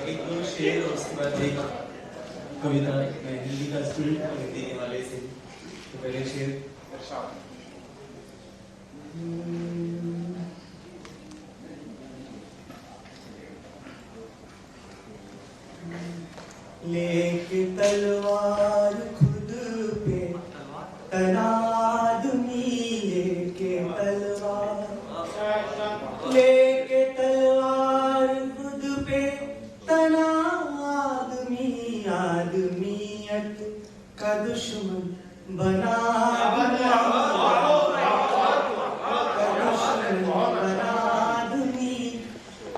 एक दो शेर और उसके बाद एक कविता। मैं हिंदी का स्टूडेंट हूँ, हिंदी के वाले से। तो पहले शेर। लेके तलवार खुद पे तना आदमी, लेके तलवार खुद पे तना आदमी, आदमियत का दुश्मन बना आदमी।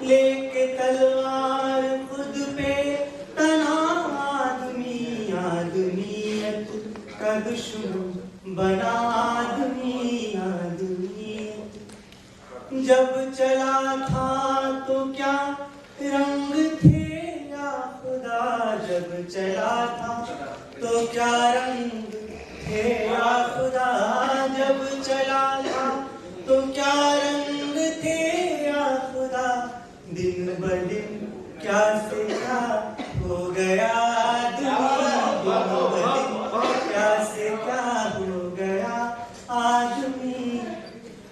लेके तलवार खुद पे तना आदमी, आदमियत का दुश्मन बना आदमी, आदमियत। जब चला था तो क्या रंग थे या खुदा, जब चला था तो क्या रंग थे या खुदा, जब चला था तो क्या रंग थे या खुदा। दिन ब दिन क्या से क्या हो गया आदमी, दिन ब दिन क्या से क्या हो गया आदमी।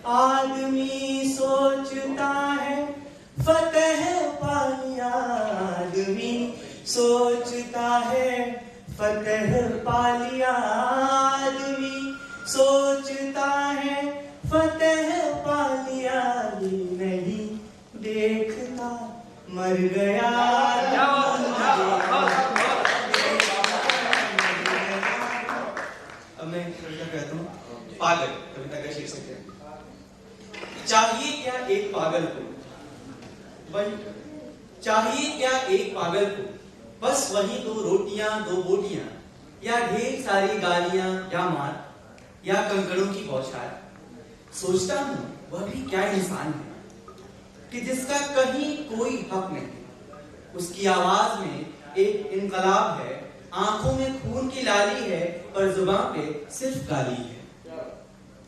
आदमी सोचता है फतेह पा लिया, आदमी सोचता है फतेह पा लिया, आदमी सोचता है फतेह पा लिया। ये नहीं देखता मर गया। अब मैं कविता कहता हूँ पागल। कविता का शीर्षक है चाहिए क्या एक पागल को, चाहिए क्या एक पागल को, बस वही दो रोटियां दो बोटियां, या ढेर सारी गालियां या मार, या कंकड़ों की बौछार। सोचता हूं वह भी क्या इंसान है कि जिसका कहीं कोई हक नहीं। उसकी आवाज में एक इनकलाब है, आंखों में खून की लाली है, और जुबान पे सिर्फ गाली है।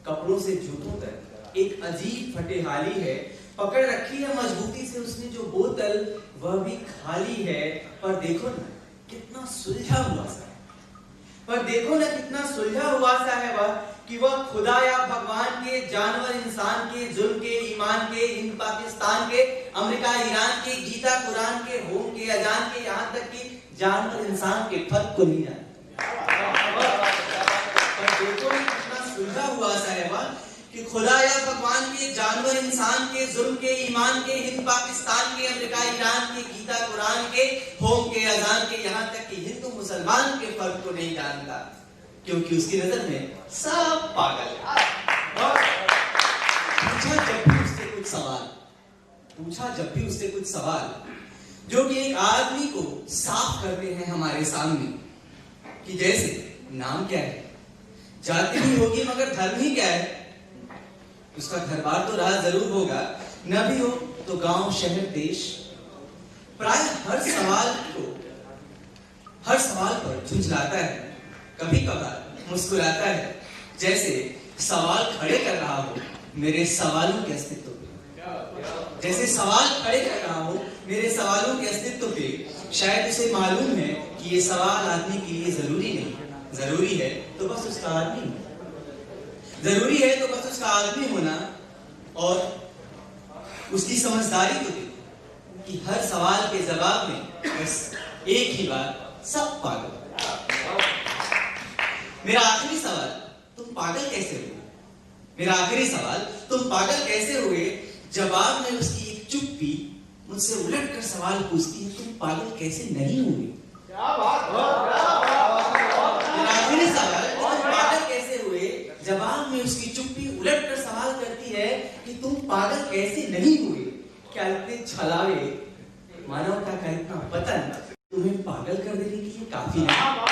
कपड़ों से जूतों तक एक अजीब फटेहाली है, पकड़ रखी है मजबूती से उसने जो बोतल, वह भी खाली है। पर देखो ना कितना सुलझा हुआ सा है, पर देखो ना कितना सुलझा हुआ सा है वह, कि वह खुदा या भगवान के, जानवर इंसान के, जुल्म के, ईमान के, हिंद पाकिस्तान के, अमेरिका ईरान के, गीता कुरान के, होम के, अजान के, यहाँ तक कि जानवर इंसान के फर्क को नहीं जानता। पर देखो ना कितना सुलझा हुआ सा है वह, कि खुदा या भगवान के, जानवर इंसान के, जुल्म के, ईमान के, हिंद पाकिस्तान के, अमेरिका ईरान के, गीता कुरान के, होम के, अजान के, यहाँ तक कि हिंदू मुसलमान के फर्क को नहीं जानता, क्योंकि उसकी नजर में सब पागल है। पूछा जब भी उससे कुछ सवाल जो कि एक आदमी को साफ करते हैं हमारे सामने, कि जैसे नाम क्या है, जाति भी होगी मगर धर्म ही क्या है, उसका घर बार तो रहा जरूर होगा, न भी हो तो गांव शहर देश। प्राय हर सवाल पर झुंझलाता है, कभी कभार मुस्कुराता है, जैसे सवाल खड़े कर रहा हो मेरे सवालों के अस्तित्व पे, जैसे सवाल खड़े कर रहा हो मेरे सवालों के अस्तित्व पे। शायद उसे मालूम है कि ये सवाल आदमी के लिए जरूरी नहीं, जरूरी है तो बस उसका आदमी होना, जरूरी है तो बस उसका आदमी होना। और उसकी समझदारी तो देखो कि हर सवाल के जवाब में बस एक ही बात, सब पागल। मेरा आखिरी सवाल, तुम पागल कैसे हुए? मेरा आखिरी सवाल, तुम पागल कैसे हुए? जवाब में उसकी एक चुप्पी मुझसे उलट कर सवाल पूछती है, तुम पागल कैसे नहीं हुए? क्या बात है? मेरा आखिरी सवाल, तुम पागल कैसे हुए? जवाब में उसकी चुप्पी उलट कर सवाल करती है कि तुम पागल कैसे नहीं हुए? क्या इतने छलावे, मानवता का इतना पतन तुम्हें पागल कर देने के लिए काफी नहीं?